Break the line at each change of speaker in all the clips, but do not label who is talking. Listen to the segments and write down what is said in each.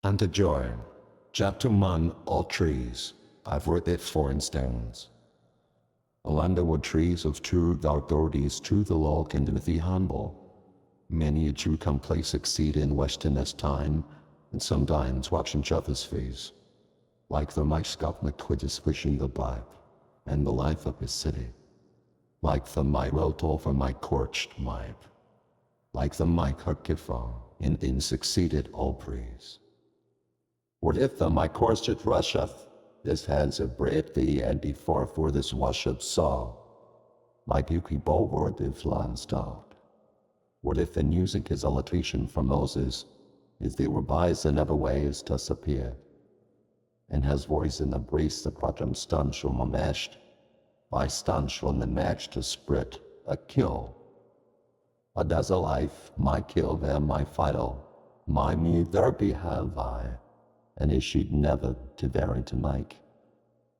And to join, Jatuman all trees, I've wrote it foreign stones. Underwood trees of true authorities to the law can be humble. Many a true complex succeed in Western's time, and sometimes watch each other's face. Like the mice government quitters pushing the pipe, and the life of his city. Like the my wrote over my corched mipe. Like the my kirkifa in succeeded all praise. What if the my corched rusheth, this hands of bread thee and before for this worship saw. Like you keep over the flying stopped. What if the music is alliteration from Moses, is the revised and other ways disappear, and has voice in the brace the bottom stanch from a mashed, by stanch from the match to spread, a kill. A does a life, my kill them my fiddle, my me there be have I, and issued never to vary to make.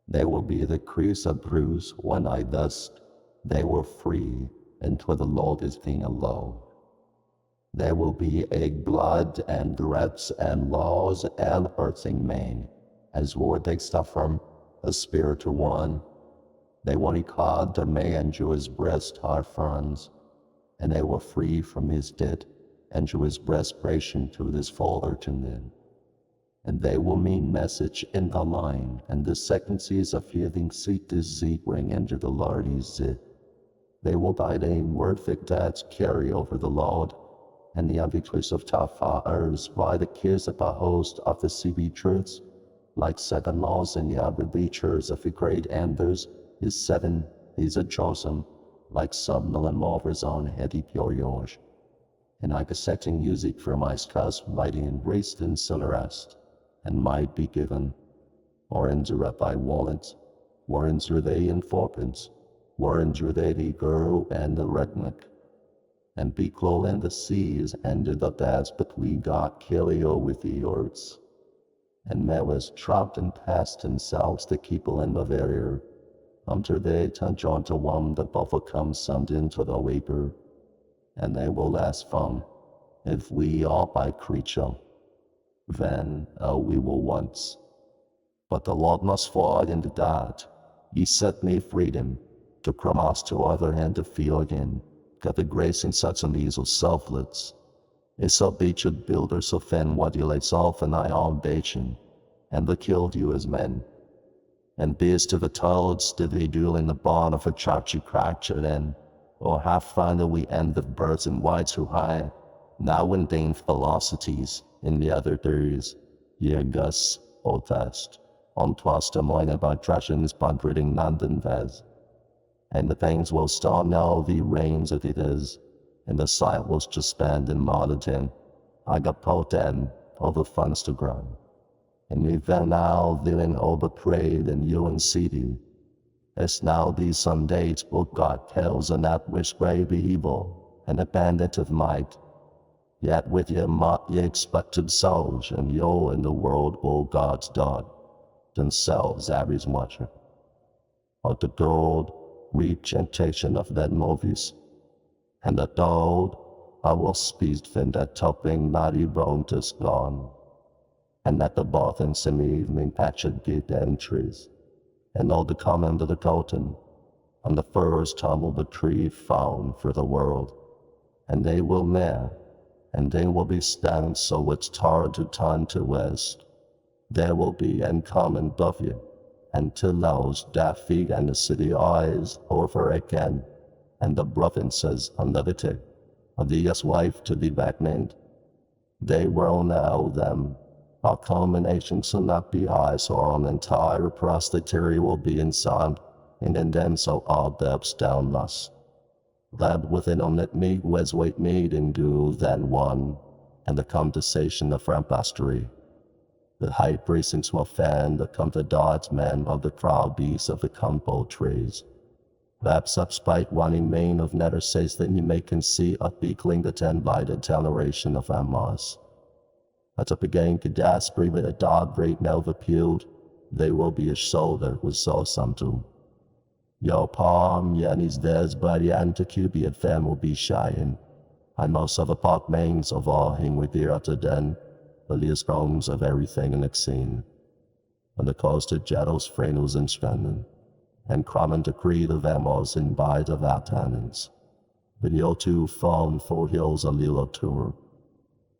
They will be the crease of bruise when I dust, they were free, and to the Lord is thing alone. There will be egg blood and threats and laws and earthing main, as word they from a spiritual one. They wanted God to may endure his breast hard ferns, and they were free from his debt, and to his breastplation to this father to men. And they will mean message in the line, and the second seas of healing seat this seat ring into the Lord's zit. They will by the word thick dads carry over the Lord, and the ambiguous of Tafa'ers by the kiss of a host of the CB truths, like seven laws in the other beachers of the great Anders, his seven, these are chosen, like some Millenmovers on heady pure yours. And I cassetting music for my scars mighty embraced in Celeste, and might be given, or enter up by wallets, or enter they in fourpence, or enter they the girl and the redneck. And be close in the seas, and the dads, but we got Kilio with the earths. And Melis trapped and passed themselves the people in Bavaria, until they touch on to one that buffer comes summed into the weeper, and they will last fun, if we are by creature, then we will once. But the Lord must fall into that. Ye set me freedom, to cross to other hand to feel again. Got the grace in such an easel selflets. It's a beach of builders so fen what you lay off and I all bachin, and the killed you as men. And beers to the toads did they duel in the barn of a chachi cracker then, or half final we end the birds and whites who high, now in dane velocities in the other days, ye gus, o test, on twasta moina by trashings by breeding London vez. And the things will start now the reigns of it is, and the sight was just spend in monitoring. I got potent, all the funds to grow. And even now villain overprayed and you and city. As now these some days both God tells and that which brave evil, and a bandit of might. Yet with ye mock ye expected souls, and yo in the world will God's dog, themselves Abby's watcher. Of the gold, temptation of that movies, and the dog, I will speak from that topping mighty bone to gone, and that the bath and semi-evening patched gate entries, and all the comment of the cotton, on the first tumble the tree found for the world, and they will mare, and they will be stand so it's hard to turn to west. There will be and come and buff you, and to those that feet and the city eyes over again, and the provinces under the tip of the yes wife to be back named. They will now them, our culmination shall not be eyes or an entire prostitute will be inside, and in them so all depths down us. That within on that me was wait made and do than one, and the conversation of rambastery. The high precincts will fan the comfort dots man of the proud beasts of the compo trees. Perhaps up spite one in main of netter says that you may can see a beakling the ten by the toleration of Amos. At up again cadastry with a dog great melva peeled, they will be a shoulder with so some to. Yo palm yanni's des by the anticubian fam will be shyin'. I most of a pot mains of all hing with the utter den.
the liaisons of everything in the scene, and the costed jettles frenos in Spannen, and common decree the vemos in by the vatanens. Video to phone 4 hills a little tour.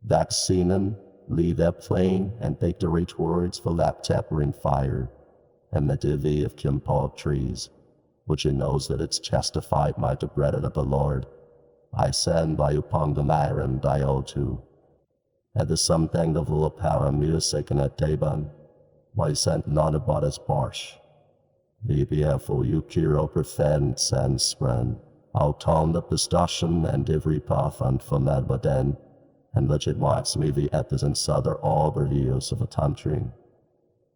Vaccinen, leave that plane and take the towards for lap tapering fire, and the divvy of kimpog trees, which it knows that it's justified by the bread of the Lord. I send by upon the Myron Diotu. At the something of the power music in a taban, why sent none about his barsh. BBF you kiro prefens and spren, I'll tone the discussion and every path and from that baden, and legit watch me the episode other overviews of a country.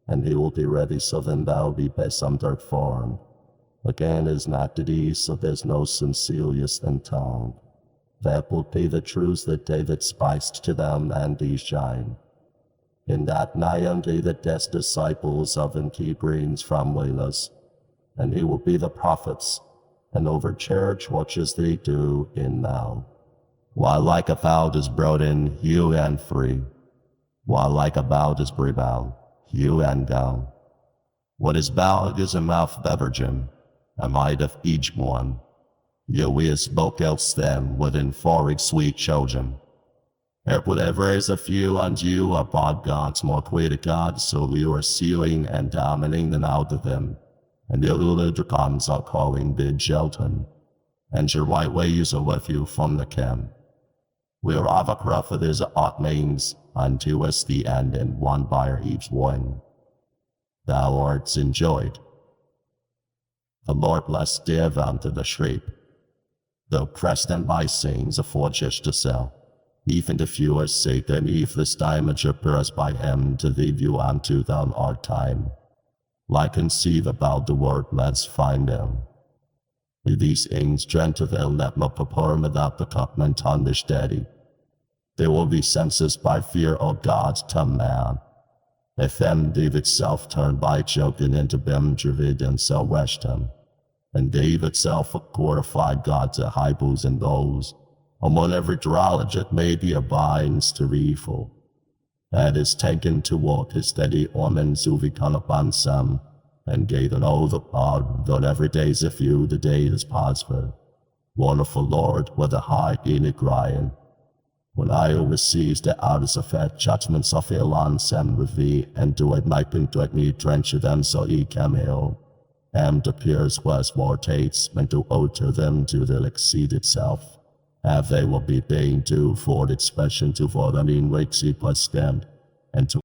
And he will be ready so then thou be by some dirt form. Again is not to thee, so there's no sincerious in tongue. That will be the truths that David spiced to them and these shine. In that night they the death disciples of him keep brains from Wales, and he will be the prophets, and over church watches they do in now. While like about is brought in hue and free, while like about is brebow, hue and down. What is bowed is a mouth beveragem, a might of each one. Yet we spoke else them within forig sweet children. If whatever is a few unto you upon God's more to God, so you are sealing and dominating them out of them. And the little dragons are calling bid Shelton, and your white ways are with you from the camp. We are of a prophet is ought means unto us the end, and one by each one. Thou art enjoyed. The Lord bless dear unto the sheep. Though pressed and by scenes afford just to sell, even the few are safe, and if this damage appears by him to leave you unto them our time. Like conceive about the word, let's find them. These things gentle let me perform without the covenant on this steady. There will be census by fear of God's man. If them David self turned by choking into them Javid and so west him. And David self glorified God to high bulls and those, among every drolage it may be abides to evil. And is taken to walk his steady omen zuvikan upon some, and gave an oath of God, that every day's a few, the day is prosper. Wonderful Lord, with a high Enoch Ryan. When I oversees the outers effect judgments of Elon send with thee, and do it my to it me drench them so he can heal. And appears was more tates, and to alter them to their exceed itself. Have they will be paying to for expression to for them in wakes he plus stand, and to